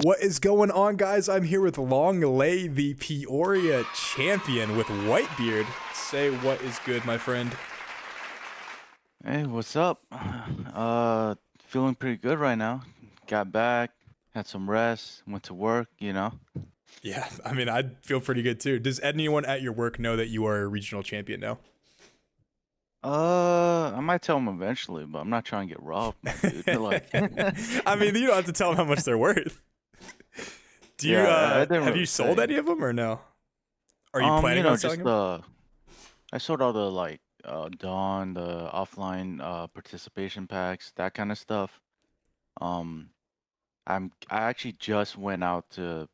What is going on, guys? I'm here with Longley, the Peoria champion, with Whitebeard. Say what is good, my friend. Hey, what's up? Feeling pretty good right now. Got back, had some rest, went to work, Yeah, I mean, I feel pretty good too. Does anyone at your work know that you are a regional champion now? I might tell them eventually, but I'm not trying to get robbed, my dude. Like, I mean, you don't have to tell them how much they're worth. Do you yeah, I didn't have you really sold say. any of them or no? Are you planning on selling Just them? I sold all the Dawn, the offline participation packs, that kind of stuff. Um, I actually just went out to,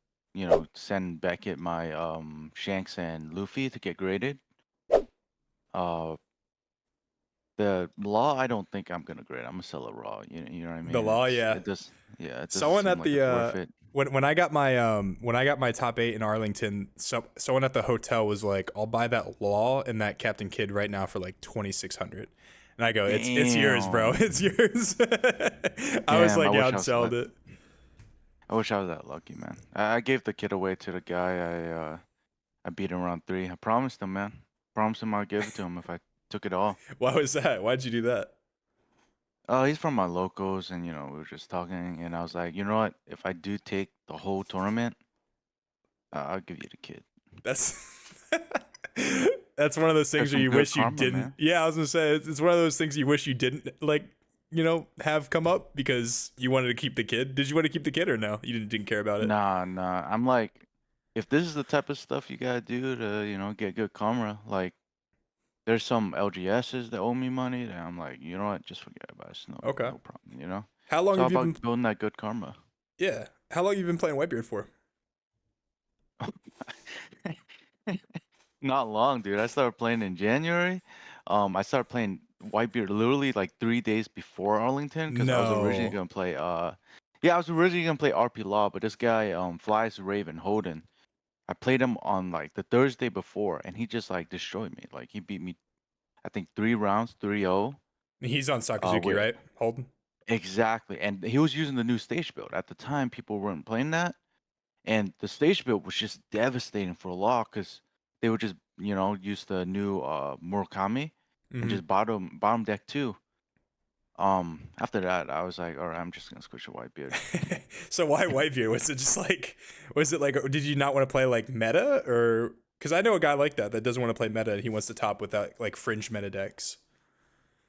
send Beckett my Shanks and Luffy to get graded. Uh, The law, I don't think I'm gonna grade. I'm gonna sell it raw. You know what I The mean? law, yeah. It doesn't Someone seem at like the it's worth it. when I got my top 8 in Arlington, someone at the hotel was like, "I'll buy that Law and that Captain Kidd right now for like 2,600." And I go, "It's yours, bro. Damn, It's yours." I was damn. like, "Yeah, I'd sell it." I wish I was that lucky, man. I gave the kid away to the guy. I beat him round 3. I promised him, man. Promised him I'd give it to him if I took it all. Why was that? Why'd you do that? He's from my locals, and we were just talking, and I was like, you know what? If I do take the whole tournament, I'll give you the kid. That's that's one of those There's things where some you good wish you karma, didn't. man. Yeah, I was gonna say it's one of those things you wish you didn't have come up because you wanted to keep the kid. Did you want to keep the kid or no? You didn't care about it. Nah. I'm like, if this is the type of stuff you gotta do to, get good karma, like there's some LGSs that owe me money, and I'm like, you know what, just forget about it. It's Okay. no problem. How long It's all have you been? about building that good karma. Yeah. How long have you been playing Whitebeard for? Not long, dude. I started playing in January. I started playing Whitebeard literally like 3 days before Arlington because I was originally No. gonna play yeah, I was originally gonna play RP Law, but this guy Flies Raven Holden. I played him on like the Thursday before, and he just like destroyed me. Like he beat me, I think 3 rounds, 3-0. He's on Sakazuki, With right? Holden. exactly, and he was using the new stage build. At the time, people weren't playing that, and the stage build was just devastating for Law because they would just use the new Murakami and Hmm. just bottom deck too. After that, I was like, all right, I'm just gonna switch to Whitebeard. So why Whitebeard? Was it like, did you not want to play like meta or? Because I know a guy like that doesn't want to play meta and he wants to top without like fringe meta decks.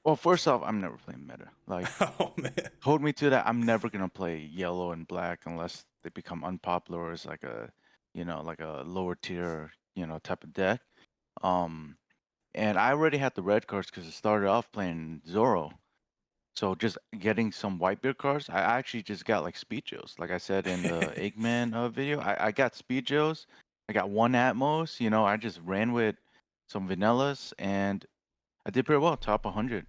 Well, first off, I'm never playing meta. Like, Oh man. hold me to that. I'm never gonna play yellow and black unless they become unpopular or it's like like a lower tier, type of deck. Um, and I already had the red cards because I started off playing Zoro. So just getting some Whitebeard cards, I actually just got like speed gels. Like I said in the Eggman video, I got speed gels. I got one Atmos. I just ran with some vanillas and I did pretty well, top 100.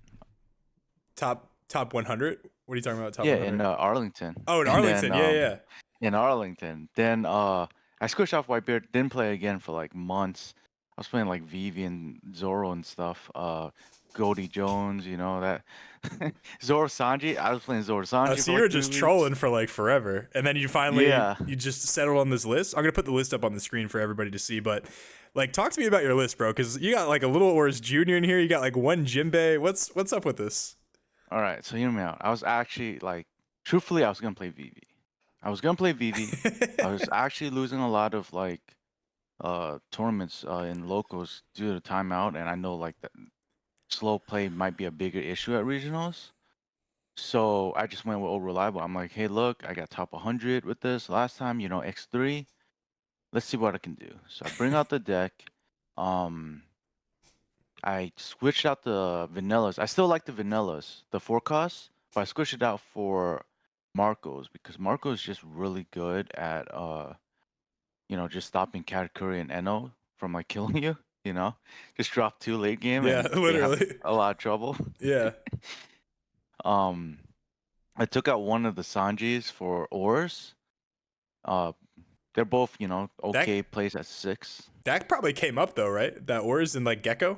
Top 100. What are you talking about? Top Yeah, in 100. Arlington. Oh, in And then Arlington. Yeah, yeah. in Arlington, then I switched off Whitebeard, didn't play again for like months. I was playing like Vivi and Zoro and stuff. Goldie Jones, that Zoro Sanji. I was playing Zoro Oh, Sanji so for you were like three just weeks. trolling for like forever, and then Yeah. you just settled on this list. I'm gonna put the list up on the screen for everybody to see, but like, talk to me about your list, bro, because you got like a little Oris Junior in here. You got like one Jinbei. What's up with this? All right. So hear me out. I was actually like, truthfully, I was gonna play Vivi. I was gonna play Vivi. I was actually losing a lot of like tournaments in locals due to timeout, and I know like that slow play might be a bigger issue at regionals. So I just went with old reliable. I'm like, hey, look, I got top 100 with this last time. X3. Let's see what I can do. So I bring out the deck. Um, I switched out the vanillas. I still like the vanillas, the forecast, but I switched it out for Marco's because Marco is just really good at just stopping Katakuri and Eno from like killing you. Just drop 2 late game Yeah, and they have literally. a lot of trouble. Yeah. um, I took out one of the Sanjis for ores. Uh, they're both That okay plays at 6. that probably came up though, right? That Oris and like Gecko.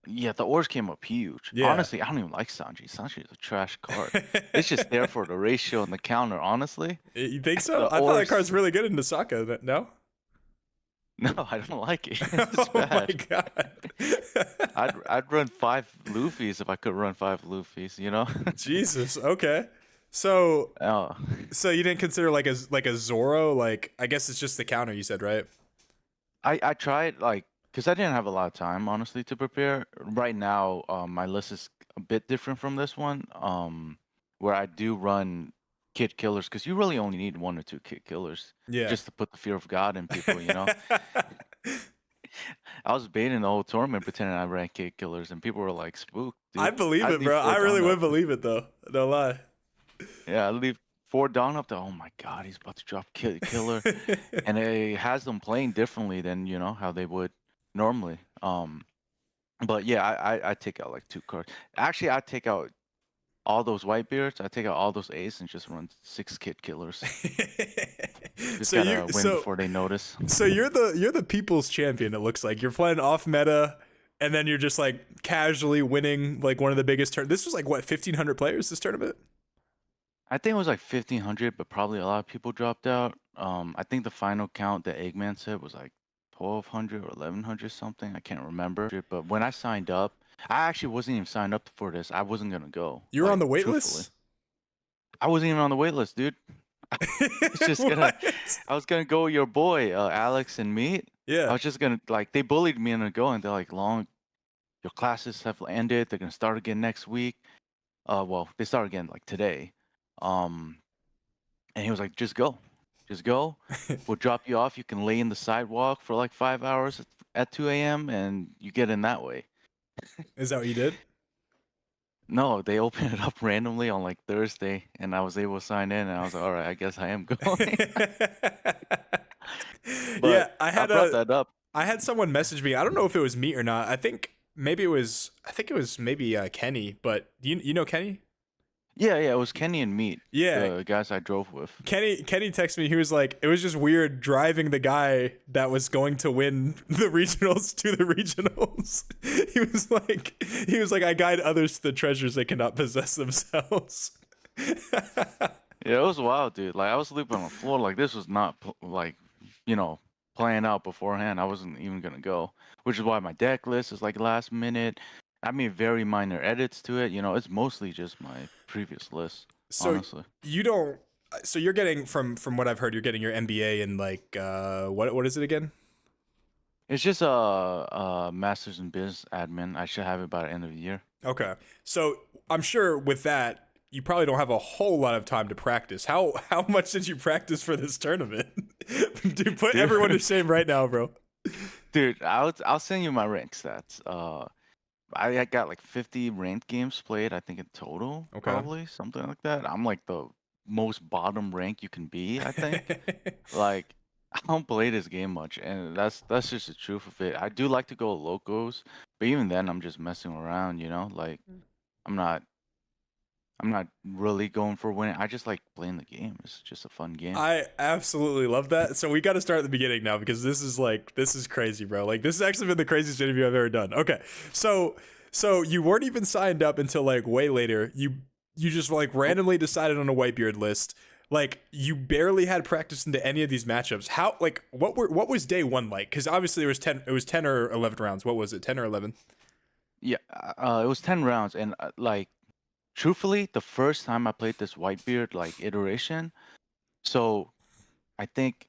Yeah, the ores came up huge. Yeah. Honestly, I don't even like Sanji. Sanji is a trash card. It's just there for the ratio and the counter. Honestly, You think so? the I thought that ores. card's really good in Nasaka. No? No, I don't like it. It's Oh my bad. god. I'd run 5 Luffys if I could run 5 Luffys. You know. Jesus. Okay. So Oh. so you didn't consider like a Zoro? Like I guess it's just the counter you said, right? I tried like because I didn't have a lot of time honestly to prepare. Right now, my list is a bit different from this one. Where I do run kid killers because you really only need 1 or 2 kid killers Yeah. just to put the fear of God in people. You know, I was baiting the whole tournament pretending I ran kid killers, and people were like, "Spooked, I dude." believe I'd it, leave bro. 4 I really down would up. believe it though. No lie. Yeah, I'd leave 4 down up. To oh my God, he's about to drop killer, and it has them playing differently than how they would normally. But yeah, I take out like 2 cards. Actually, I take out all those whitebeards. I take out all those aces and just run 6 kid killers. Just so you gotta win so before they notice. so you're the people's champion. It looks like you're playing off meta, and then you're just like casually winning like one of the biggest turn. This was like what 1,500 players this tournament. I think it was like 1,500, but probably a lot of people dropped out. I think the final count that Eggman said was like 1,200 or 1,100 something. I can't remember. But when I signed up, I actually wasn't even signed up for this. I wasn't gonna go. You were on Like the wait truthfully, list. I wasn't even on the wait list, dude. was just gonna What? I was gonna go with your boy, Alex and meet. I Yeah. was just gonna like they bullied me into going. They're like, "Long, your classes have ended. They're gonna start again next week." Well, they start again like today. Um, and he was like, just go. We'll drop you off. You can lay in the sidewalk for like 5 hours at 2 a.m. and you get in that way. Is that what you did? No, they opened it up randomly on like Thursday, and I was able to sign in, and I was like, all right, I guess I am going. Yeah, But I brought that up. I had someone message me. I don't know if it was me or not. I think it was maybe Kenny, but you know Kenny? Yeah, yeah, it was Kenny and Meat, Yeah, the guys I drove with. Kenny texted me. He was like, it was just weird driving the guy that was going to win the regionals to the regionals. He was like, I guide others to the treasures they cannot possess themselves. Yeah, it was wild, dude. Like I was sleeping on the floor. Like this was not like, you know, playing out beforehand. I wasn't even gonna go, which is why my deck list is like last minute. I made very minor edits to it. It's mostly just my previous list, So honestly. you don't. So you're getting from what I've heard, you're getting your MBA in like what is it again? It's just a master's in business admin. I should have it by the end of the year. Okay. So I'm sure with that, you probably don't have a whole lot of time to practice. How much did you practice for this tournament? Dude, put everyone to Dude, shame right now, bro. dude, I'll send you my rank stats. I got like 50 ranked games played, I think in total, Okay. probably something like that. I'm like the most bottom rank you can be, I think. Like I don't play this game much, and that's just the truth of it. I do like to go locos, but even then, I'm just messing around. Like I'm not I'm not really going for winning. I just like playing the game. It's just a fun game. I absolutely love that. So we got to start at the beginning now because this is crazy, bro. Like this has actually been the craziest interview I've ever done. Okay. So you weren't even signed up until like way later. You just like Nope. randomly decided on a whitebeard list. Like you barely had practice into any of these matchups. How like what was day 1 like? Cuz obviously it was 10 or 11 rounds. What was it? 10 or 11? Yeah, it was 10 rounds, and like truthfully, the first time I played this Whitebeard like iteration, so I think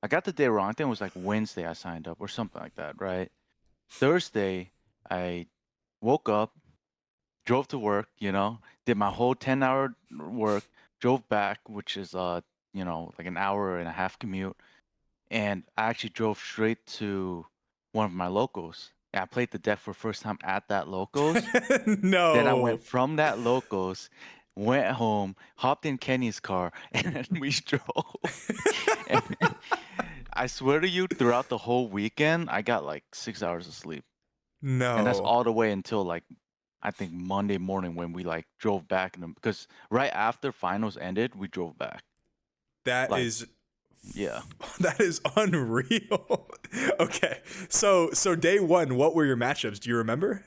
I got the day wrong. I think it was like Wednesday I signed up or something like that, right? Thursday, I woke up, drove to work, did my whole 10-hour work, drove back, which is like an hour and a half commute, and I actually drove straight to one of my locals. And I played the deck for the first time at that locals. Then I went No. from that locals, went home, hopped in Kenny's car, and then we drove. And I swear to you, throughout the whole weekend, I got like 6 hours of sleep. And that's No. all the way until like I think Monday morning when we like drove back because right after finals ended, we drove back. That Like, is Yeah. That is unreal. Okay. So day one, what were your matchups? Do you remember?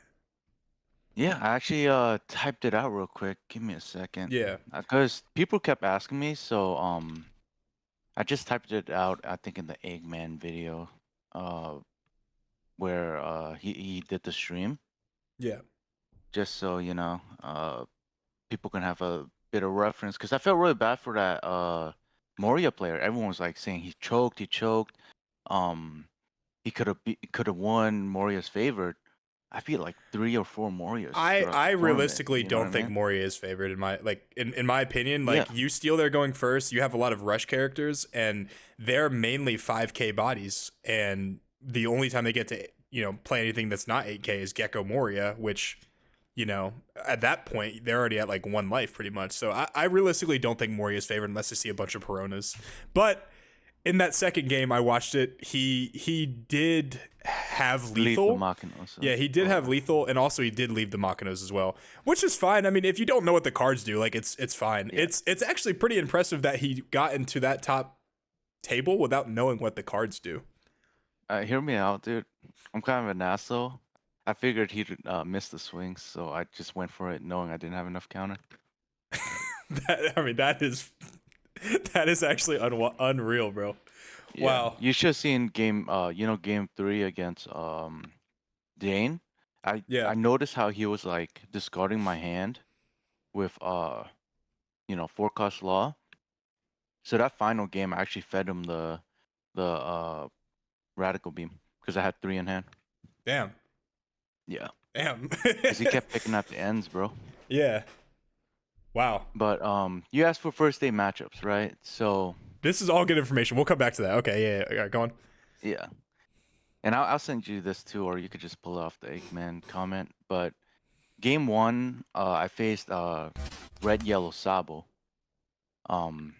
Yeah, I actually typed it out real quick. Give me a second. Yeah. Because people kept asking me, so I just typed it out, I think in the Eggman video, uh where he did the stream, Yeah. just so people can have a bit of reference. Because I felt really bad for that Moria player. Everyone was like saying he choked. Um he could have won Moria's favor. I beat like 3 or 4 Morias throughout I the tournament. realistically You know what don't I think mean? Moria is favored in my in my opinion. Yeah. Like you steal there going first, you have a lot of rush characters, and they're mainly 5K bodies, and the only time they get to play anything that's not 8K is Gecko Moria, which at that point they're already at like 1 life pretty much. So I realistically don't think Moria is favored unless I see a bunch of Peronas, but in that second game I watched it, he did have Lead the lethal. Machinos. Yeah, he did have lethal, and also he did leave the Machinos as well, which is fine. I mean, if you don't know what the cards do, like it's fine. Yeah. It's actually pretty impressive that he got into that top table without knowing what the cards do. Hear me out, dude. I'm kind of an asshole. I figured he'd miss the swings, so I just went for it, knowing I didn't have enough counter. I mean, that is actually unreal, bro. Yeah. Wow. You should have seen game 3 against Dane. Yeah. I noticed how he was like discarding my hand with forecast law. So that final game, I actually fed him the radical beam because I had 3 in hand. Damn. Yeah, Damn. because he kept picking at the ends, bro. Yeah. Wow. But you asked for first day matchups, right? So This is all good information. We'll come back to that. Okay. Yeah. Go on. yeah, and I'll send you this too, or you could just pull it off the Eggman comment. But game 1, I faced red yellow Sabo. Won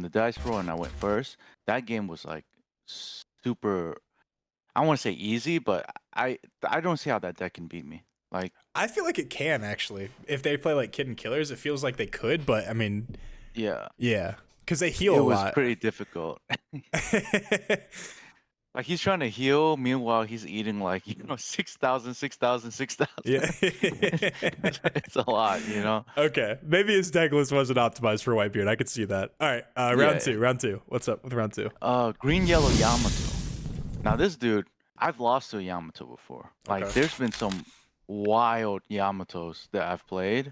the dice roll and I went first. That game was like super. I don't want to say easy, but I don't see how that deck can beat me. Like, I feel like it can actually. If they play like Kid and Killers, it feels like they could, but I mean, yeah, yeah, because they heal it a was lot. pretty difficult. Like he's trying to heal, meanwhile he's eating like 6,000, 6,000, 6,000. Yeah. It's a lot. Okay, maybe his deck list wasn't optimized for Whitebeard. I could see that. All right, round two. Round two. What's up with round two? Green yellow Yamato. Now this dude, I've lost to a Yamato before. Like Okay. there's been some wild Yamatos that I've played.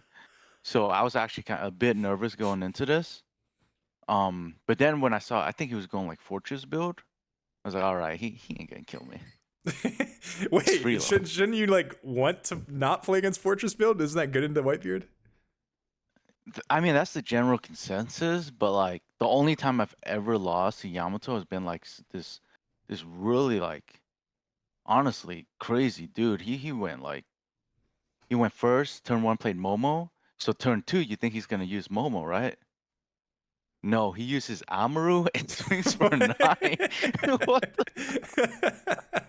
So I was actually kind of a bit nervous going into this. But then when I saw, I think he was going like Fortress build. I was like, all right, he ain't gonna kill me. Wait, shouldn't you like want to not play against Fortress build? Isn't that good into Whitebeard? I mean, that's the general consensus, but like the only time I've ever lost to Yamato has been like this really like honestly crazy dude. He went first, turn 1 played Momo. So turn 2, you think he's gonna use Momo, right? No, he uses Amaru and swings for 9. What the?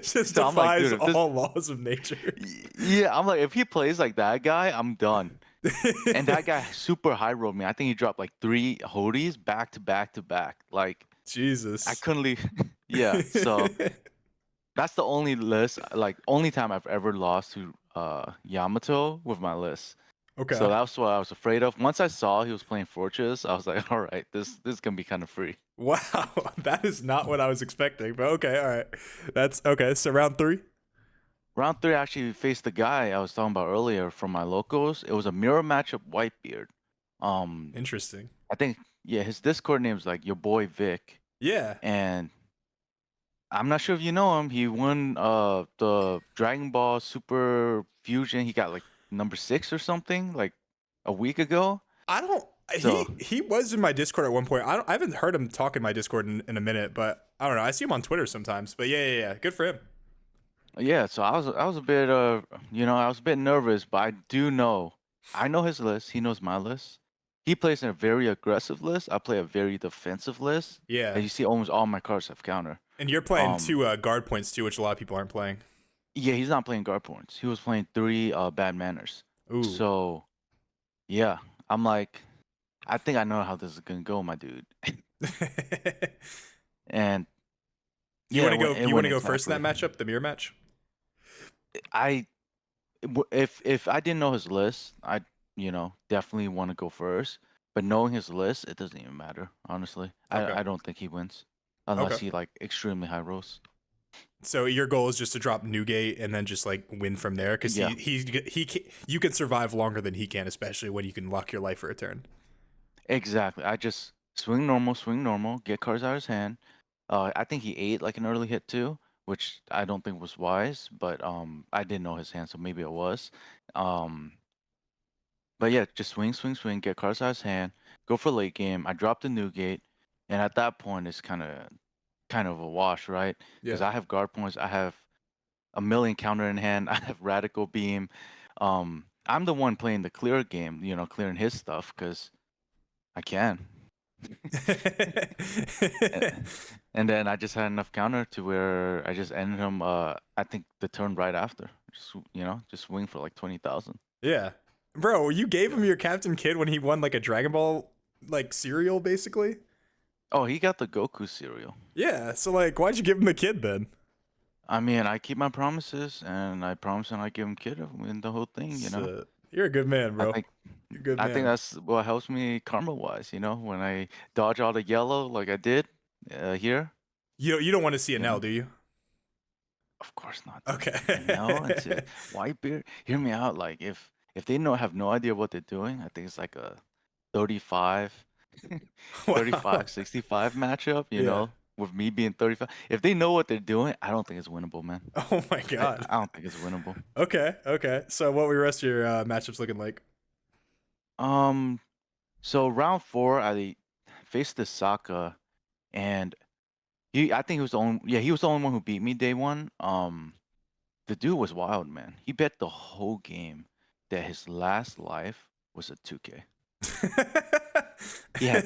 Just So I'm like, defies dude, all laws of nature. Yeah, I'm like, if he plays like that guy, I'm done. And that guy super high rolled me. I think he dropped like 3 Hodies back to back to back. Like Jesus. I couldn't leave. Yeah, so that's the only only time I've ever lost to Yamato with my list. Okay. So that's what I was afraid of. Once I saw he was playing Fortress, I was like, all right, this is gonna be kind of free. Wow, that is not what I was expecting. But okay, all right. That's okay. So round 3. Round 3, I actually faced the guy I was talking about earlier from my locals. It was a mirror matchup, Whitebeard. Interesting. I think his Discord name is like your boy Vic. Yeah. And I'm not sure if you know him. He won the Dragon Ball Super Fusion. He got like number 6 or something like a week ago. I don't. So, he was in my Discord at one point. I haven't heard him talk in my Discord in a minute, but I don't know. I see him on Twitter sometimes. But yeah. Good for him. yeah, so I was a bit I was a bit nervous, but I know his list. He knows my list. He plays in a very aggressive list. I play a very defensive list. Yeah. As you see, almost all my cards have counter. And you're playing 2 guard points too, which a lot of people aren't playing. Yeah, he's not playing guard points. He was playing 3 bad manners. Ooh. So, yeah, I'm like, I think I know how this is gonna go, my dude. And You yeah, want to go? it You want went to go first in exactly. that matchup, the mirror match? I if I didn't know his list, I definitely want to go first. But knowing his list, it doesn't even matter. Honestly, Okay. I don't think he wins unless Okay. he like extremely high rolls. So your goal is just to drop Newgate and then just like win from there, because Yeah, you can survive longer than he can, especially when you can lock your life for a turn. exactly. I just swing normal, get cards out of his hand. I think he ate like an early hit too, which I don't think was wise, but I didn't know his hand, so maybe it was. Um, but yeah, just swing, get cards out of his hand, go for late game. I dropped the Newgate, and at that point, it's kind of a wash, right? Because Yeah. I have guard points, I have a million counter in hand, I have radical beam. I'm the one playing the clear game, clearing his stuff because I can. A- And then I just had enough counter to where I just ended him. I think the turn right after, just swing for like 20,000. Yeah. Bro, you gave him your Captain Kid when he won like a Dragon Ball like cereal, basically? Oh, he got the Goku cereal. Yeah. So like why'd you give him the kid then? I mean, I keep my promises, and I promise and I give him kid in the whole thing. So, you're a good man, I bro. think You're a good I think man. that's what helps me karma wise. When I dodge all the yellow like I did here. You don't want to see an You L, know, do you? of course not, dude. And no, into Okay. whitebeard. Hear me out. Like if they have no idea what they're doing, I think it's like a 35, Wow. 35, 65 matchup. Yeah. With me being 35. If they know what they're doing, I don't think it's winnable, man. Oh my I god. I don't think it's winnable. Okay. Okay. So what were your rest of your matchups looking like? Um. So round four, I faced the Saka, and I think he was the only. Yeah, he was the only one who beat me day one. The dude was wild, man. He bet the whole game that his last life was a 2K. He had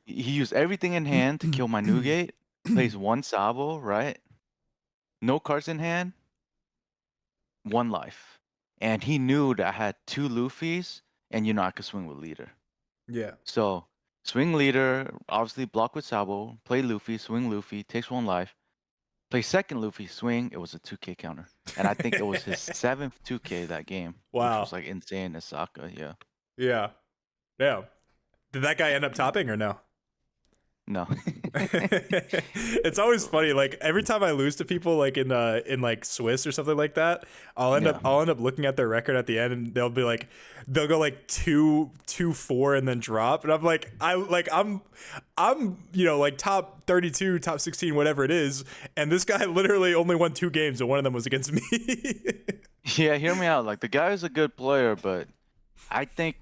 he used everything in hand to kill my Newgate. Plays one Sabo, right? No cards in hand, one life. And he knew that I had two Luffy's, and I could swing with leader. Yeah. So swing leader, obviously block with Sabo, play Luffy, swing Luffy, takes one life. Play second Luffy, swing, it was a 2K counter. And I think it was his seventh 2K that game, which was Wow. like insane as Saka, yeah. Yeah. Yeah. Did that guy end up Yeah. topping or no? No. It's always funny. Like every time I lose to people, like in like Swiss or something like that, Yeah. I'll end up looking at their record at the end, and they'll be like, they'll go like 2-4 and then drop, and I'm like, I'm like top 32, top 16, whatever it is, and this guy literally only won 2 games, and one of them was against me. Yeah, hear me out. Like the guy is a good player, but I think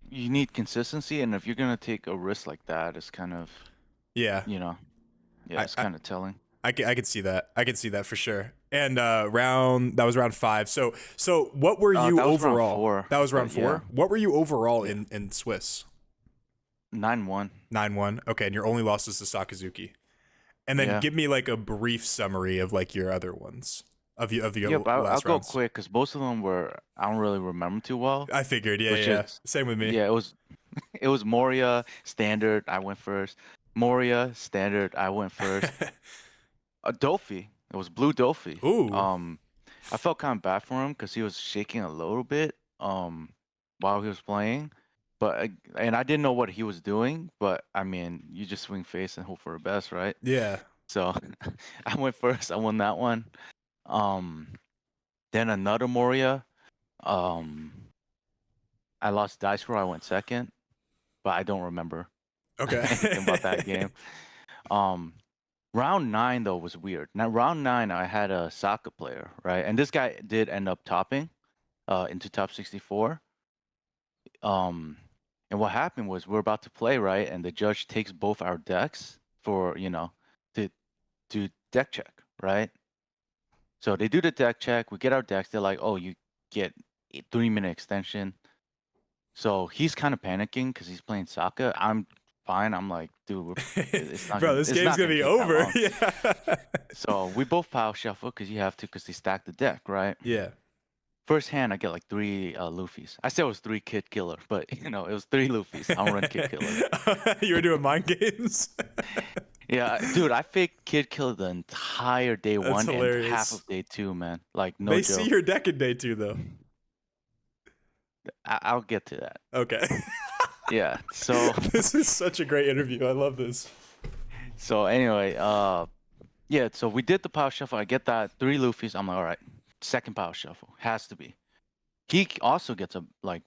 you need consistency, and if you're gonna take a risk like that, it's kind of, Yeah, you know, yeah, I, it's I kind of telling. I could see that. I could see that for sure. And round that was round 5. So what were you That was round overall? four, That was round but yeah, 4. What were you overall yeah, in Swiss? 9-1. 9-1. Okay, and your only loss was to Sakazuki. And then Yeah, give me like a brief summary of like your other ones of yeah, your but I'll last go rounds. quick because most of them were I don't really remember too well. I figured. Yeah, Which yeah. is, Same with me. yeah, it was it was Moria standard. I went first. Moria standard. I went first. Dofi. It was Blue Dofi. Ooh. I felt kind of bad for him because he was shaking a little bit while he was playing, and I didn't know what he was doing. But I mean, you just swing face and hope for the best, right? Yeah. So I went first. I won that one. Um, then another Moria. Um, I lost dice roll. I went second, but I don't remember anything about that Okay. game. Um, Round 9 though was weird. Now round 9 I had a Saka player, right? And this guy did end up topping into top 64. Um and what happened was we're about to play, right? And the judge takes both our decks for, to do deck check, right? So they do the deck check, we get our decks, they're like, "Oh, you get a 3-minute extension." So he's kind of panicking cuz he's playing Saka. I'm fine. I'm like, "Dude, Bro, this it's game's not gonna going to be take that over. long." Yeah. So we both pile shuffle because you have to, because they stack the deck, right? Yeah. First hand, I get like 3 Luffys. I said it was 3 Kid Killer, but it was 3 Luffys. I don't run Kid Killer. You were doing mind games. Yeah, dude, I faked Kid Killer the entire day That's 1 and half hilarious. of day 2, man. Like, no They joke. see your deck in day 2 though. I'll get to that. Okay. Yeah. So This is such a great interview. I love this. anyway, yeah. So we did the power shuffle. I get that 3 Luffys. I'm like, all right, second power shuffle has to be. He also gets a like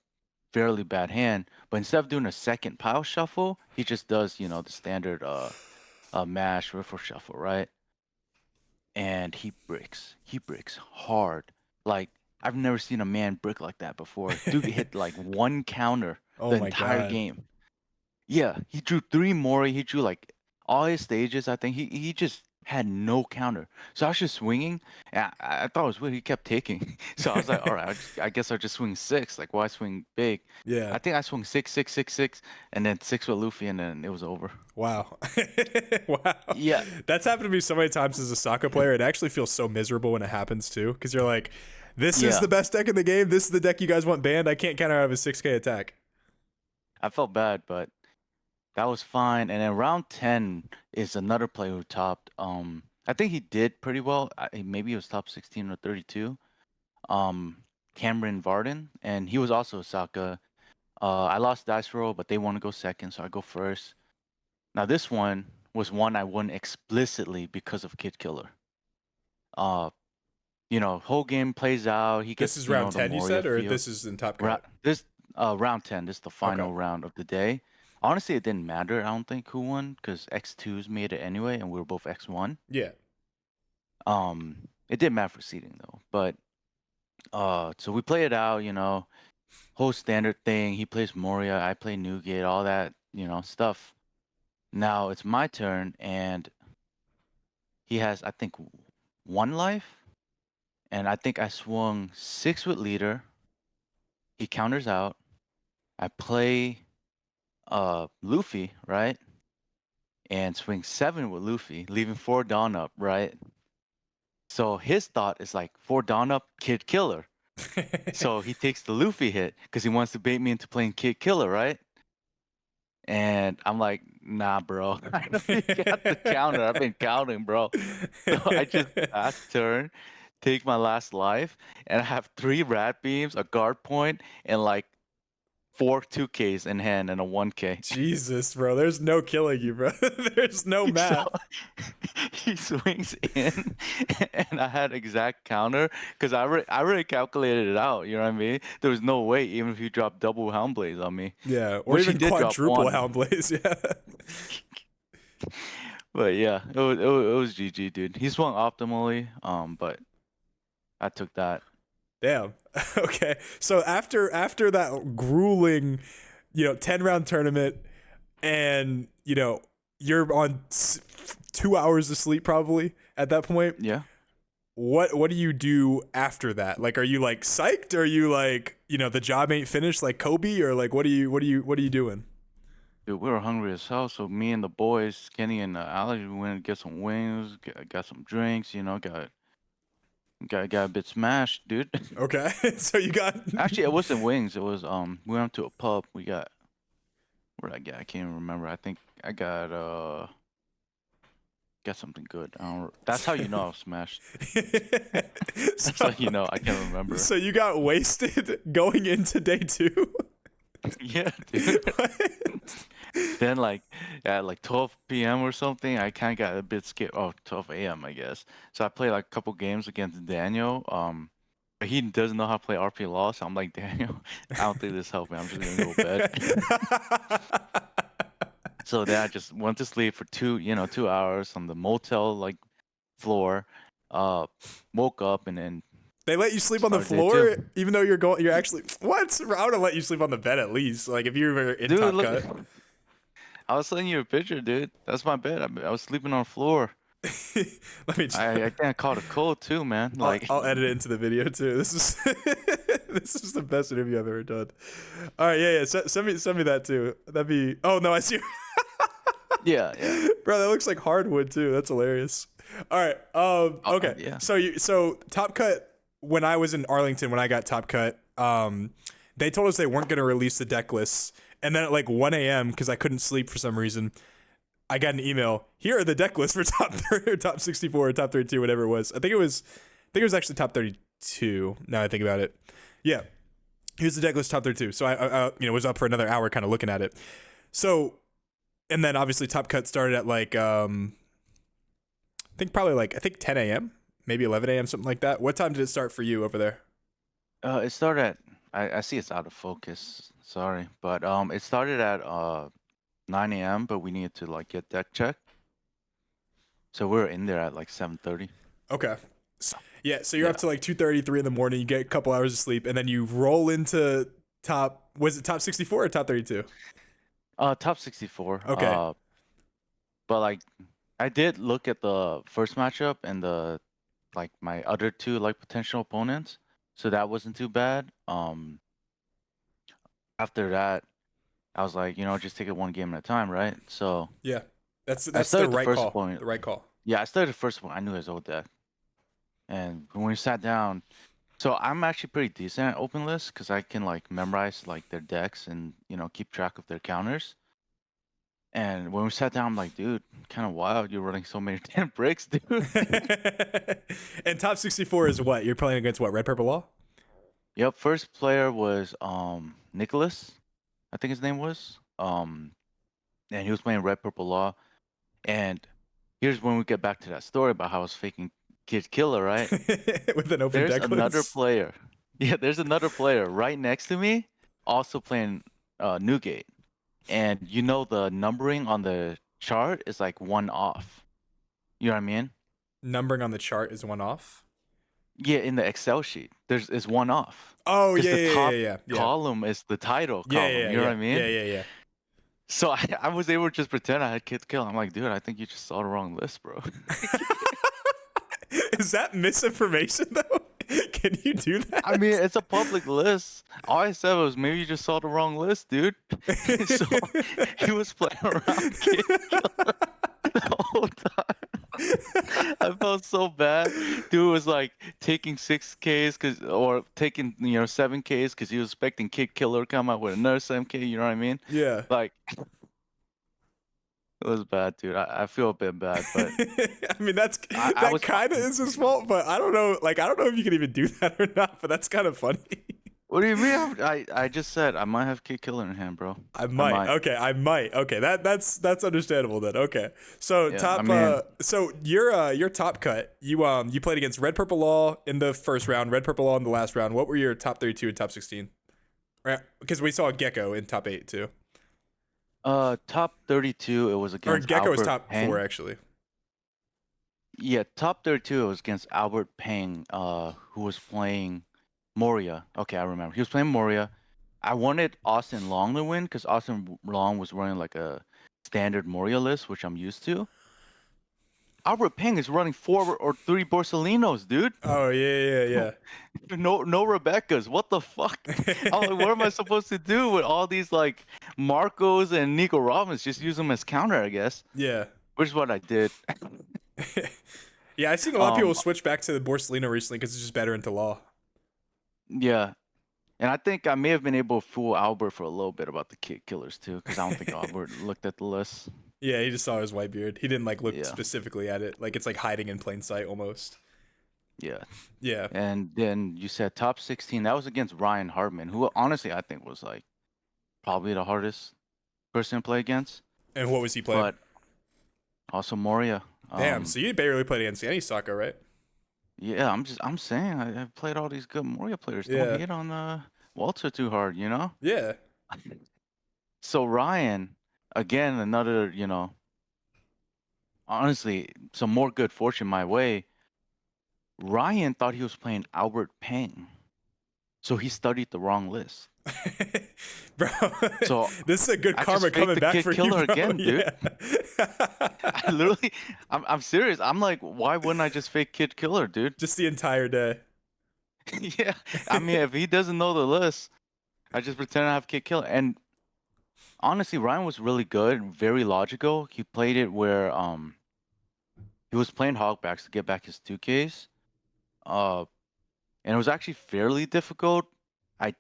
fairly bad hand, but instead of doing a second power shuffle, he just does the standard mash riffle shuffle, right? And he bricks. He bricks hard. Like I've never seen a man brick like that before. Dude hit like 1 counter Oh the my entire God. game. Yeah, he drew 3 Mori. He drew like all his stages. I think he just had no counter. So I was just swinging, and I thought it was weird. He kept taking. So I was like, all right, I guess I'll just swing 6. Like, why swing big? Yeah. I think I swung 6, 6, 6, 6, and then 6 with Luffy, and then it was over. Wow. Wow. Yeah. That's happened to me so many times as a soccer player. It actually feels so miserable when it happens too, because you're like, this is Yeah. the best deck in the game. This is the deck you guys want banned. I can't counter out of a 6K attack. I felt bad, but that was fine. And then round 10 is another player who topped. I think he did pretty well. Maybe he was top 16 or 32. Cameron Varden, and he was also Osaka. I lost dice roll, but they want to go second, so I go first. Now this one was one I won explicitly because of Kid Killer. Whole game plays out. He gets This is round the 10, you Moria said, or feel. this is in top cut? Round 10. This is the final round of the day. Honestly, it didn't matter. I don't think who won because X2s made it anyway, and we were both X1. Yeah. It didn't matter for seeding though. But so we play it out. Whole standard thing. He plays Moria. I play Newgate. All that stuff. Now it's my turn, and he has I think 1 life, and I think I swung 6 with leader. He counters out. I play Luffy, right? And swing 7 with Luffy, leaving 4 Dawn up, right? So his thought is like 4 Dawn up, Kid Killer. So he takes the Luffy hit because he wants to bait me into playing Kid Killer, right? And I'm like, nah, bro. I don't got the counter. I've been counting, bro. So I just pass turn, take my last life, and I have 3 rat beams, a guard point, and like 4 2Ks in hand and a 1K. Jesus, bro. There's no killing you, bro. There's no math. So he swings in, and I had exact counter because I already calculated it out. You know what I mean? There was no way, even if you dropped double Helm Blaze on me. Yeah, or Which he even did drop quadruple 1. Hound Blaze. Yeah. But yeah, it was GG, dude. He swung optimally, but I took that. Damn. Okay. So after that grueling, 10-round tournament, and you're on 2 hours of sleep probably at that point. Yeah. What do you do after that? Like, are you like psyched? Or are you like, the job ain't finished like Kobe? Or like, what are you doing? Dude, we were hungry as hell, so me and the boys, Kenny and Alex, we went to get some wings, got some drinks, got a bit smashed, dude. Okay. So you got Actually, it wasn't wings. It was we went to a pub. We got where did I get? I can't even remember. I think I got something good. That's how you know I was smashed. That's how you know I can't remember. So you got wasted going into day 2? Yeah, dude. Then at 12 p.m. or something, I kind of got a bit scared. Oh, 12 a.m. I guess. So I played like a couple games against Daniel. But he doesn't know how to play RP Law, so I'm like, Daniel, I don't think this helped me. I'm just gonna go to bed. So then I just went to sleep for 2 hours on the motel floor. Woke up and then they let you sleep on the started day floor, 2. even though you're actually what? I would have let you sleep on the bed at least. Like if you were in Dude, top look, cut. I was sending you a picture, dude. That's my bed. I was sleeping on the floor. Let me. I can't call it cold too, man. Like I'll edit it into the video too. This is this is the best interview I've ever done. All right, yeah. Send me that too. That'd be. Oh no, I see. yeah. Bro, that looks like hardwood too. That's hilarious. All right. Okay. Yeah. So top cut when I was in Arlington when I got top cut, they told us they weren't going to release the deck lists, and then at like 1 a.m. because I couldn't sleep for some reason, I got an email. Here are the deck lists for top 30 or top 64 or top 32, whatever it was. I think it was actually top 32. Now I think about it. Yeah, here's the deck list top 32. So I was up for another hour, kind of looking at it. So, and then obviously top cut started at like I think 10 a.m. maybe 11 a.m. something like that. What time did it start for you over there? It started at I see it's out of focus. Sorry, but it started at 9 a.m. But we needed to like get deck check, so we were in there at like 7:30. Okay. Yeah, so you're Yeah. up to like 2:33 in the morning. You get a couple hours of sleep, and then you roll into top. Was it top 64 or top 32? Top 64. Okay. But like I did look at the first matchup and the like my other two like potential opponents, so that wasn't too bad. After that, I was like, just take it one game at a time, right? So Yeah, that's I the started the right first call. opponent. The right call. Yeah, I started the first one. I knew his old deck, and when we sat down, so I'm actually pretty decent at open lists because I can like memorize like their decks and keep track of their counters. And when we sat down, I'm like, dude, kind of wild. You're running so many damn bricks, dude. And top 64 is what? You're playing against what? Red Purple Law? Yep, first player was Nicholas, I think his name was. And he was playing Red Purple Law. And here's when we get back to that story about how I was faking Kid Killer, right? With an open There's deck another list. player. Yeah, there's another player right next to me, also playing Newgate. And the numbering on the chart is like one off. You know what I mean? Numbering on the chart is one off. Yeah, in the Excel sheet, is one off. Oh Because yeah, the yeah, yeah, top yeah, yeah. column is the title Yeah, column. yeah, You know yeah, what I mean? yeah, yeah, yeah. So I was able to just pretend I had Kid Kill. I'm like, dude, I think you just saw the wrong list, bro. Is that misinformation though? Can you do that? I mean, it's a public list. All I said was maybe you just saw the wrong list, dude. So he was playing around Kid Killer the whole time. I felt so bad. Dude was like taking 6Ks or taking 7Ks because he was expecting Kid Killer to come out with another 7K. You know what I mean? Yeah. Like it was bad, dude. I feel a bit bad, but I mean, that was kind of is his fault, but I don't know. Like, I don't know if you can even do that or not. But that's kind of funny. What do you mean? I just said I might have Kid Killer in hand, bro. I might. Okay, I might. Okay, that's understandable then. Okay, so Yeah, top. I mean, So your top cut. You played against Red Purple Law in the first round, Red Purple Law in the last round. What were your top 32 and top 16? Right, because we saw Gecko in top 8 too. top 32 it was Or against Gecko was Albert top Peng. 4 actually. Yeah, top 32 it was against Albert Peng, who was playing Moria. Okay, I remember. He was playing Moria. I wanted Austin Long to win because Austin Long was running like a standard Moria list, which I'm used to. Albert Peng is running 4 or 3 Borsalinos, dude. Oh yeah. No Rebecca's. What the fuck? I'm like, what am I supposed to do with all these like Marcos and Nico Robbins? Just use them as counter, I guess. Yeah. Which is what I did. Yeah, I've seen a lot of people switch back to the Borsalino recently because it's just better into Law. Yeah. And I think I may have been able to fool Albert for a little bit about the Kid Killers too, because I don't think Albert looked at the list. Yeah, he just saw his whitebeard. He didn't like look Yeah. specifically at it. Like it's like hiding in plain sight almost. Yeah. Yeah. And then you said top 16. That was against Ryan Hartman, who honestly I think was like probably the hardest person to play against. And what was he playing? But also Moria. Damn, so you barely played against any Sokka, right? Yeah, I'm saying I've played all these good Moria players. Yeah. Don't hit on Walter too hard, you know? Yeah. So Ryan, again, another, honestly, some more good fortune my way. Ryan thought he was playing Albert Peng. So he studied the wrong list. Bro, So this is a good I karma just faked coming the back Kid for Killer you, bro. again, dude. Yeah. I literally, I'm serious. I'm like, why wouldn't I just fake Kid Killer, dude? Just the entire day. Yeah. I mean, if he doesn't know the list, I just pretend I have Kid Killer. And honestly, Ryan was really good, very logical. He played it where he was playing hogbacks to get back his 2Ks. and it was actually fairly difficult. I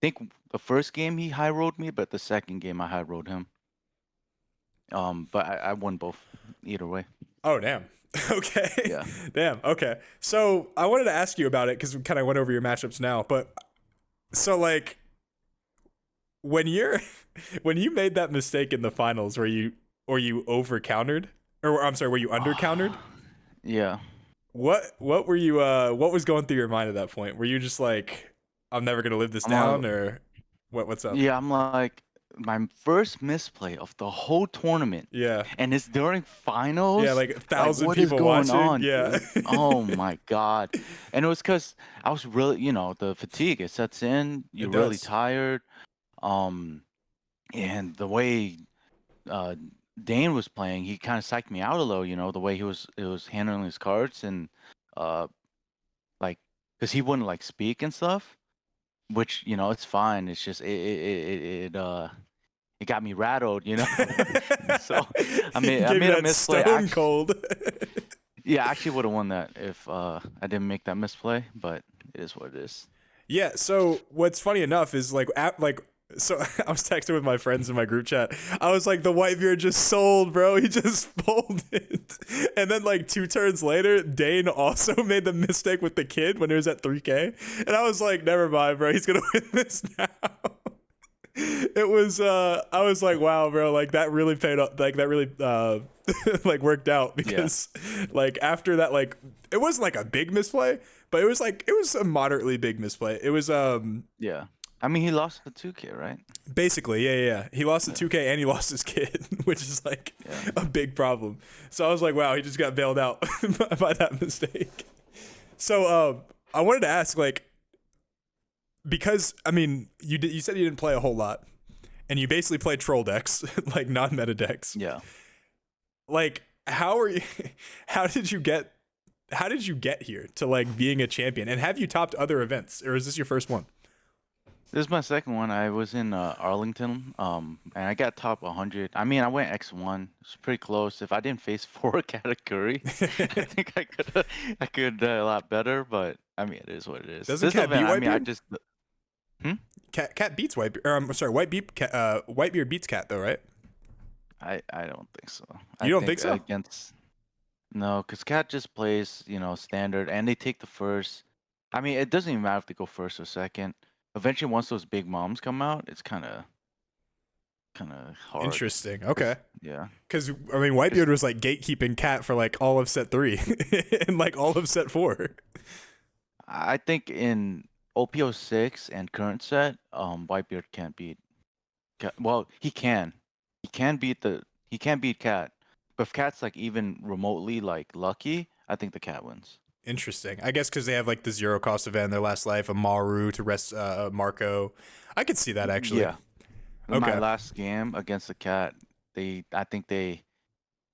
think the first game he high rolled me, but the second game I high rolled him. But I won both either way. Oh, damn. Okay. Yeah. Damn. Okay. So I wanted to ask you about it because we kind of went over your matchups now. But so like when you're when you made that mistake in the finals where you over countered, or I'm sorry, where you under countered, Yeah. what were you what was going through your mind at that point? Were you just like, I'm never gonna live this I'm all, down, or what's up? yeah, I'm like my first misplay of the whole tournament, Yeah. and it's during Yeah, finals. like a Like, thousand what is people going watching. on, Yeah. dude? Oh my god! And it was because I was really, the fatigue it sets in. You're It really does. tired. Um, and the way uh Dane was playing, he kind of psyched me out a little. The way he was handling his cards and uh like because he wouldn't like speak and stuff, which it's fine. It's just it got me rattled. So He I gave you made a that misplay. stone cold. Yeah, I actually would have won that if I didn't make that misplay, but it is what it is. Yeah, so what's funny enough is like so I was texting with my friends in my group chat. I was like, the whitebeard just sold, bro. He just folded. And then like 2 turns later, Dane also made the mistake with the kid when it was at 3K. And I was like, never mind, bro. He's gonna win this now. It was I was like, wow, bro, like that really paid off, like that really like worked out because like after that, like it wasn't like a big misplay, but it was a moderately big misplay. It was Yeah. I mean, he lost the 2K, right? basically, yeah. He lost the 2K and he lost his kid, which is like a big problem. So I was like, wow, he just got bailed out by that mistake. So I wanted to ask, like, because I mean, you said you didn't play a whole lot, and you basically played troll decks, like non-meta decks. Yeah. Like, how are you? How did you get? How did you get here to like being a champion? And have you topped other events, or is this your first one? This is my second one. I was in Arlington, and I got top 100. I mean, I went X1. It's pretty close. If I didn't face 4 category, I think I could a lot better. But I mean, it is what it is. Doesn't This Cat beat event, I mean, I Whitebeard? just Cat beats Whitebeard. Or I'm sorry, Whitebeard beats Cat though, right? I don't think so. You don't think so? Against no, because Cat just plays standard, and they take the first. I mean, it doesn't even matter if they go first or second. Eventually, once those big moms come out, it's kind of hard. Interesting. Okay. Yeah. Because I mean, Whitebeard was like gatekeeping Cat for like all of set 3 and like all of set 4. I think in OPO6 and current set, Whitebeard can't beat. Well, he can. He can beat Cat. But if Cat's like even remotely like lucky, I think the Cat wins. Interesting. I guess because they have like the 0 cost event in their last life, a Maru to rest Marco. I could see that actually. Yeah. Okay. My last game against the Cat, I think they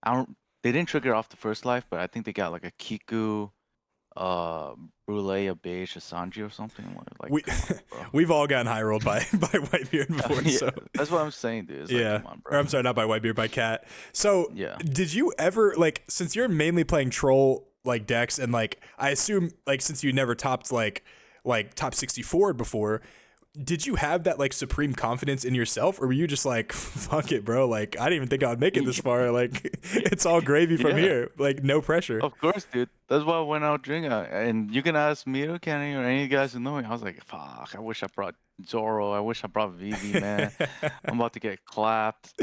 didn't trigger off the first life, but I think they got like a Kiku, Brule, a Beige, a Sanji or something. Like, we've all gotten high rolled by Whitebeard before. Yeah, so that's what I'm saying, dude. It's yeah. Like, come on, bro. Or I'm sorry, not by Whitebeard, by Cat. So yeah. Did you ever like, since you're mainly playing troll like decks, and like I assume like since you never topped like top 64 before, did you have that like supreme confidence in yourself, or were you just like, fuck it, bro, like I didn't even think I would make it this far, like it's all gravy from here, like no pressure? Of course, dude. That's why I went out drinking. And you can ask me or Kenny or any of you guys who know me. I was like, fuck, I wish I brought Zoro. I wish I brought Vivi, man. I'm about to get clapped.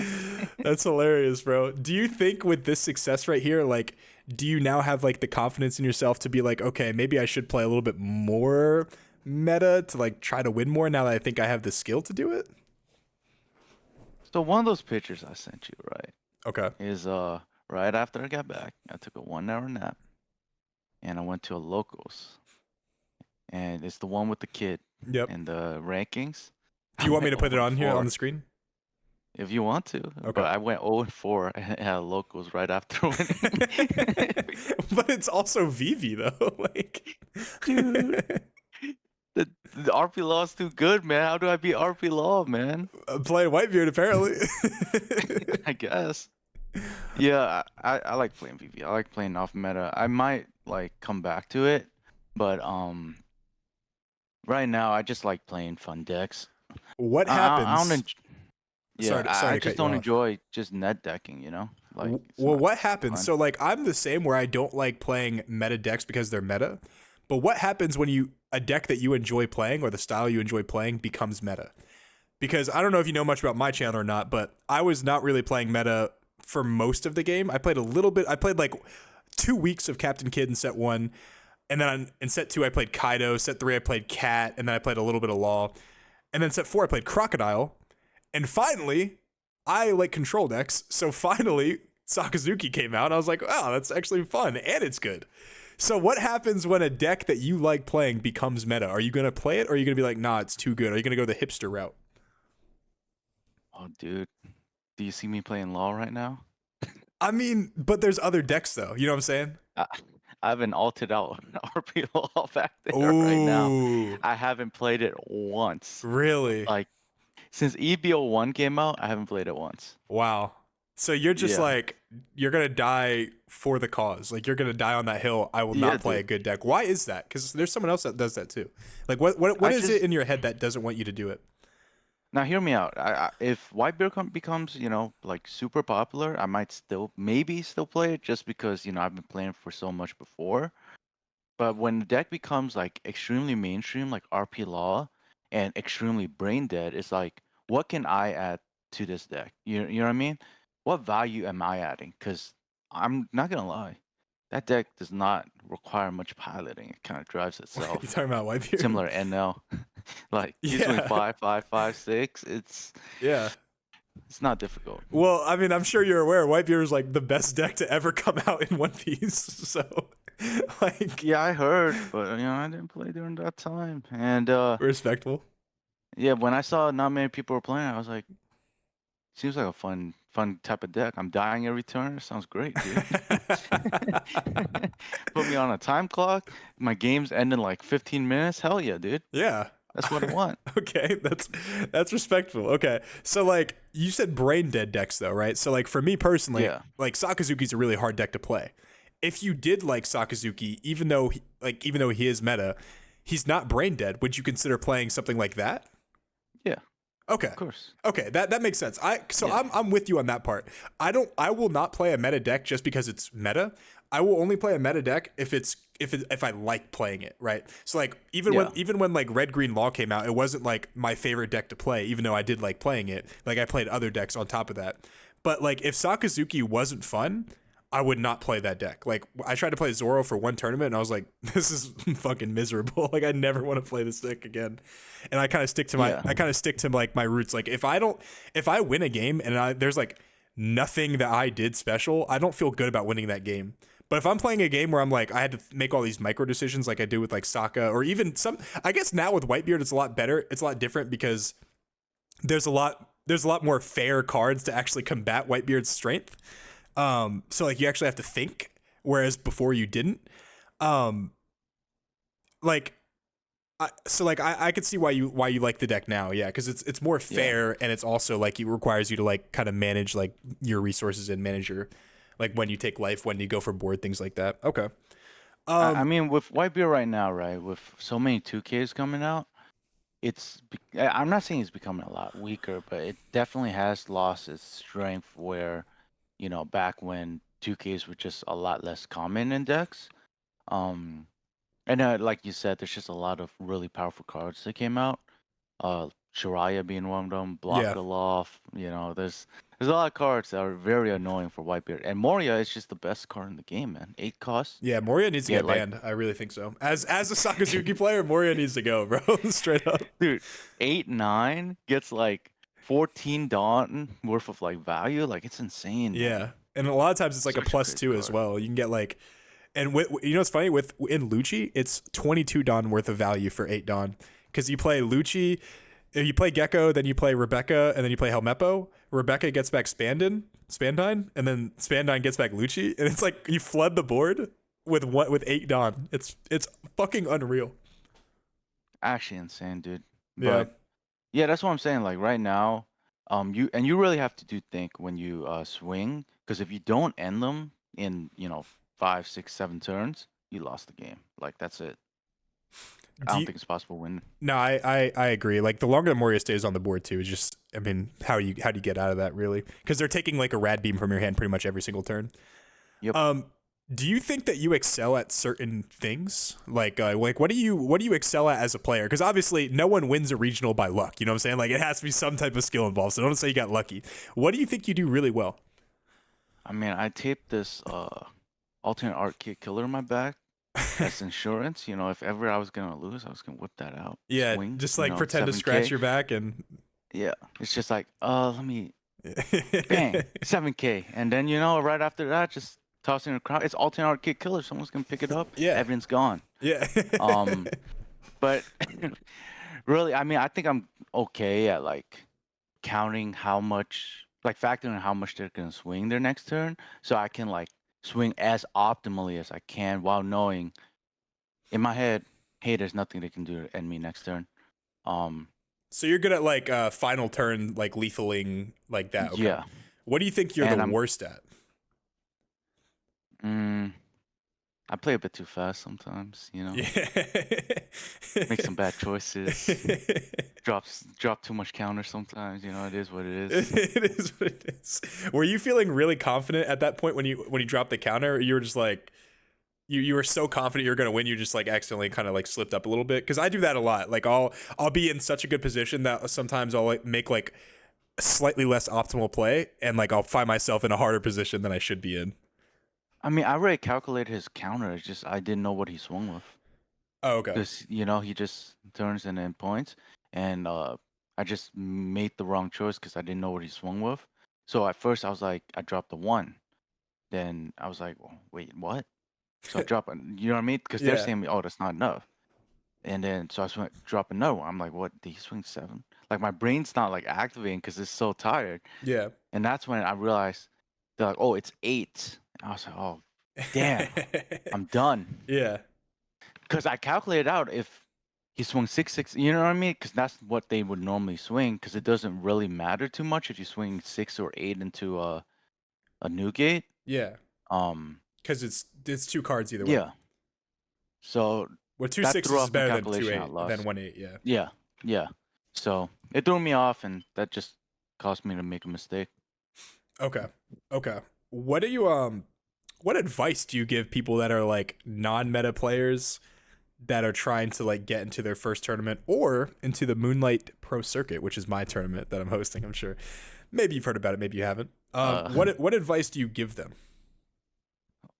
That's hilarious, bro. Do you think with this success right here, like, do you now have like the confidence in yourself to be like, okay, maybe I should play a little bit more meta to like try to win more now that I think I have the skill to do it? So one of those pictures I sent you, right? Okay. Is right after I got back, I took a 1-hour nap and I went to a locals. And it's the one with the kid. Yep. And the rankings. Do you want me to put it on here on the screen? If you want to. Okay. But I went 0-4 and had locals right after winning. But it's also Vivi though. Like, dude. The RP Law is too good, man. How do I beat RP Law, man? Playing Whitebeard, apparently. I guess. Yeah, I like playing VV. I like playing off meta. I might like come back to it, But right now I just like playing fun decks. What I don't happens? yeah, Sorry I to cut just you don't off. enjoy just net decking, you know? Like it's Well, not what happens? fun. So, like, I'm the same where I don't like playing meta decks because they're meta. But what happens when a deck that you enjoy playing or the style you enjoy playing becomes meta? Because I don't know if you know much about my channel or not, but I was not really playing meta for most of the game. I played a little bit. I played like 2 weeks of Captain Kidd in set one, and then in set two I played Kaido. Set three I played Cat, and then I played a little bit of Law, and then set four I played Crocodile, and finally I like control decks. So finally Sakazuki came out. And I was like, oh, that's actually fun and it's good. So what happens when a deck that you like playing becomes meta? Are you gonna play it, or are you gonna be like, nah, it's too good? Are you gonna go the hipster route? Oh, dude, do you see me playing LoL right now? I mean, but there's other decks though. You know what I'm saying? I, I have an altered out RP LoL back there right now. Oh, I haven't played it once. really? Like since EBO1 came out, I haven't played it once. Wow. So you're just Yeah. like, you're gonna die for the cause. Like you're gonna die on that hill. I will Yeah, not play a dude. good deck. Why is that? Because there's someone else that does that too. Like what I is it just in your head that doesn't want you to do it? Now hear me out. If whitebeard becomes, like super popular, I might maybe still play it just because, I've been playing for so much before. But when the deck becomes like extremely mainstream, like RP Law and extremely brain dead, it's like, what can I add to this deck? You know what I mean? What value am I adding? Because I'm not gonna lie, that deck does not require much piloting. It kind of drives You itself. talking about Whitebeard? Similar to NL. Like he's doing Yeah, 5, 5, 5, 6. yeah. It's not difficult. Well, I mean, I'm sure you're aware Whitebeard is like the best deck to ever come out in One Piece. So, like, Yeah, I heard, but I didn't play during that time. And respectful. yeah, when I saw not many people were playing, I was like, seems like a fun type of deck. I'm dying every turn. Sounds great, dude. Put me on a time clock. My game's end in like 15 minutes. Hell yeah, dude. Yeah. That's what I want. Okay, that's respectful. Okay. So like you said brain dead decks though, right? So like for me personally, Yeah. like Sakazuki's a really hard deck to play. If you did like Sakazuki, even though he is meta, he's not brain dead, would you consider playing something like that? Yeah, Okay. of course. Okay, that makes sense. Yeah. I'm with you on that part. I will not play a meta deck just because it's meta. I will only play a meta deck if I like playing it, right? So like Yeah. even when like Red Green Law came out, it wasn't like my favorite deck to play, even though I did like playing it. Like I played other decks on top of that. But like if Sakazuki wasn't fun, I would not play that deck. Like I tried to play Zoro for one tournament and I was like, this is fucking miserable. Like I never want to play this deck again. And Yeah. I kind of stick to like my roots. Like if I win a game and there's like nothing that I did special, I don't feel good about winning that game. But if I'm playing a game where I'm like, I had to make all these micro decisions like I do with like Sokka or even I guess now with Whitebeard, it's a lot better. It's a lot different because there's a lot more fair cards to actually combat Whitebeard's strength. So like you actually have to think, whereas before you didn't. Um, like I could see why you like the deck now, yeah, because it's more Yeah. fair and it's also like it requires you to like kind of manage like your resources and manage your like when you take life, when you go for board, things like that. Okay. I Um, mean, with whitebeard right now, right, with so many 2Ks coming out, I'm not saying it's becoming a lot weaker, but it definitely has lost its strength where, back when 2Ks were just a lot less common in decks. Um, and like you said, there's just a lot of really powerful cards that came out. Shiraya being one of them, Block yeah, the Loft. There's a lot of cards that are very annoying for Whitebeard. And Moria is just the best card in the game, man. 8 cost. yeah. Moria needs to Get get like, banned. I really think so. As a Sakazuki player, Moria needs to go, bro. Straight up. dude, 8-9 gets like 14 Dawn worth of like value. Like it's insane, Yeah, man. and a lot of times it's like a Such a plus crazy two as card. well. You can get like, and you know what's funny with in Lucci, it's 22 Dawn worth of value for 8 Dawn because you play Lucci, you play Gecko, then you play Rebecca, and then you play Helmeppo. Rebecca gets back Spandine, and then Spandine gets back Lucci, and it's like you flood the board with 8 Dawn. It's fucking unreal. Actually insane, dude. Yeah, But yeah, that's what I'm saying. Like right now, you really have to do think when you swing, because if you don't end them in 5, 6, 7 turns, you lost the game. Like that's it. I Do don't you? think it's possible to win. No, I agree. Like the longer the Moria stays on the board too, is just I mean, how do you get out of that really? Because they're taking like a rad beam from your hand pretty much every single turn. Yep. Um, do you think that you excel at certain things? Like what do you excel at as a player? Because obviously no one wins a regional by luck. You know what I'm saying? Like it has to be some type of skill involved. So don't say you got lucky. What do you think you do really well? I mean, I taped this alternate art kit killer in my back as insurance. You know, if ever I was gonna lose, I was gonna whip that out, Yeah, swing. just You like know, pretend to scratch 7K. your back and Yeah, it's just like, let me bang 7K, and then right after that, just tossing a crowd. It's alternate art kit killer. Someone's gonna pick it up. yeah, Evidence gone. yeah. Um, but really, I mean, I think I'm okay at like counting how much, like factoring how much they're gonna swing their next turn, so I can like swing as optimally as I can while knowing in my head, hey, there's nothing they can do to end me next turn. Um, So you're good at like final turn, like lethaling like that. Okay. yeah, What do you think you're the and I'm, worst at? mm, I play a bit too fast sometimes, Yeah. make some bad choices, drop too much counter sometimes. It is what it is. It is what it is. Were you feeling really confident at that point when you dropped the counter? Or you were just like you were so confident you were gonna win, you just like accidentally kind of like slipped up a little bit. Because I do that a lot. Like I'll be in such a good position that sometimes I'll like make like a slightly less optimal play, and like I'll find myself in a harder position than I should be in. I mean, I already calculated his counter. It's just I didn't know what he swung with. Oh, okay. Because he just turns and then points, and I just made the wrong choice because I didn't know what he swung with. So at first I was like, I dropped the one. Then I was like, well, wait, what? So I drop, you know what I mean? Because they're Yeah. saying, oh, that's not enough. And then so drop another one. I'm like, what? Did he swing 7? Like my brain's not like activating because it's so tired. Yeah. And that's when I realized they're like, oh, it's 8. And I was like, oh, damn, I'm done. Yeah. Because I calculated out if he swung 6-6, you know what I mean? Because that's what they would normally swing. Because it doesn't really matter too much if you swing 6 or 8 into a new gate. Yeah. Um, Because it's two cards either way. yeah. So Well, two that threw sixes is off my better than two calculation. I eight than lost. 1 8. Yeah. Yeah, yeah. So it threw me off, and that just caused me to make a mistake. Okay. Okay. What do you what advice do you give people that are like non-meta players that are trying to like get into their first tournament or into the Moonlight Pro Circuit, which is my tournament that I'm hosting, I'm sure. Maybe you've heard about it, maybe you haven't. Uh, What advice do you give them?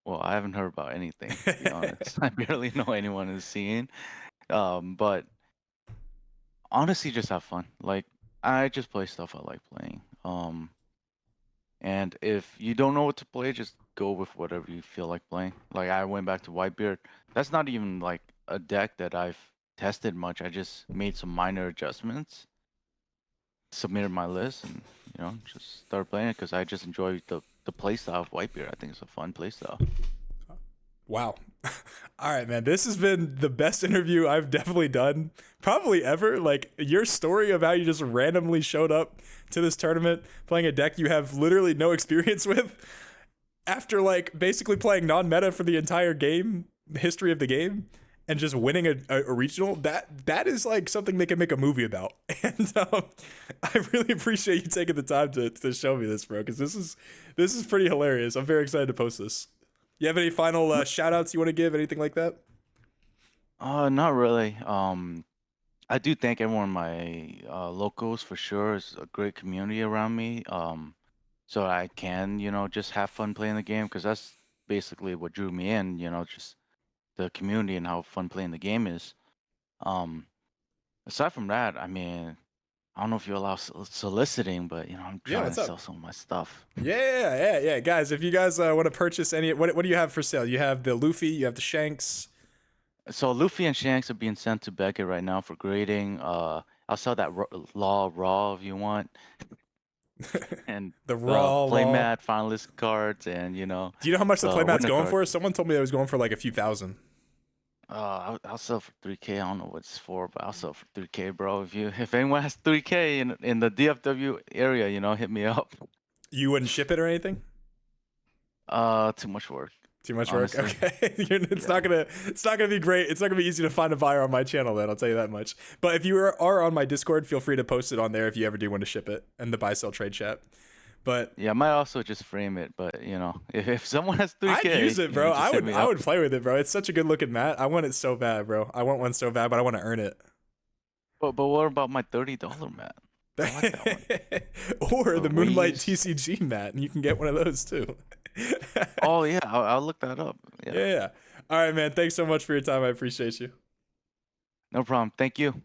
well, I haven't heard about anything, to be honest. I barely know anyone in the scene. But honestly, just have fun. Like, I just play stuff I like playing. And if you don't know what to play, just go with whatever you feel like playing. Like, I went back to Whitebeard. That's not even like a deck that I've tested much. I just made some minor adjustments, submitted my list, and just started playing it because I just enjoy the play style of Whitebeard. I think it's a fun play style. Wow. All right, man. This has been the best interview I've definitely done, probably ever. Like your story of how you just randomly showed up to this tournament playing a deck you have literally no experience with after like basically playing non-meta for the entire game, history of the game, and just winning a regional. That is like something they can make a movie about. And I really appreciate you taking the time to show me this, bro, because this is pretty hilarious. I'm very excited to post this. You have any final shout outs you want to give? Anything like that? Not really. I do thank everyone in my locals for sure. It's a great community around me. So I can, just have fun playing the game because that's basically what drew me in, just the community and how fun playing the game is. Um, Aside from that, I mean, I don't know if you allow soliciting, but I'm Yeah, trying what's to sell up? some of my stuff. Yeah, guys. If you guys want to purchase any, what do you have for sale? You have the Luffy, you have the Shanks. So Luffy and Shanks are being sent to Beckett right now for grading. I'll sell that Law Raw if you want, and The Raw Law. playmat finalist cards, and Do you know how much the the playmat's winner going card. for? Someone told me it was going for like a few thousand. I'll sell for 3K. I don't know what it's for, but I'll sell for 3K, bro. If anyone has 3K in the DFW area, hit me up. You wouldn't ship it or anything? Too much work. Too much work. honestly. Okay, it's Yeah. not gonna be great. It's not gonna be easy to find a buyer on my channel. Then I'll tell you that much. But if you are on my Discord, feel free to post it on there if you ever do want to ship it in the buy sell trade chat. But Yeah, I might also just frame it, but you know, if someone has 3K, I'd use it, you bro. know, just hit me I up. would play with it, bro. It's such a good looking mat. I want it so bad, bro. I want one so bad, but I want to earn it. But what about my $30 mat? I like that one. Or the Moonlight Raise. TCG mat, and you can get one of those too. Oh yeah, I'll look that up. Yeah, Yeah. All right, man. Thanks so much for your time. I appreciate you. no problem. Thank you.